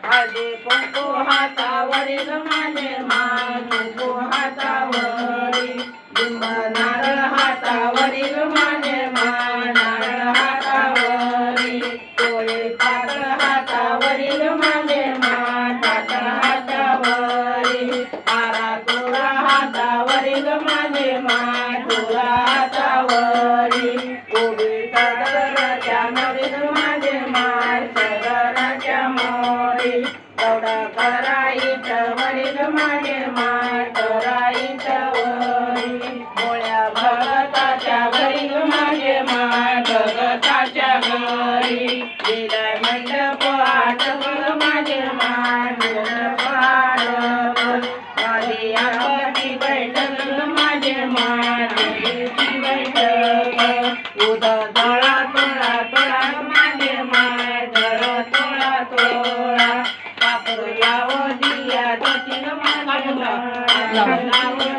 हळदी कुंकू हातावरील माझे मान कुंकू हातावरी लिंब नारळ हातावरील माझे मान नारळ हातावरी डोळे पातळ हातावरील माझे मान पातळ हातावरी आरा तुळा हातावरील माझे मान तुळा हातावरी उभी सदराच्या मरील माझे मान सदराच्या मोरी दौडा करायचं वरील माझे मान करायचं वरी गोळ्या भगताच्या घरी माझे मान भगताच्या घरी विलय मंडप आटवल माझे मान मंडप आटवल माझी आंबाची बैठक माझे मान देवीची बैठक उद तोळा तोळा तोळा माझे मान धर तोळा तोळा कापूर लावो दिया दोतीन माझे मान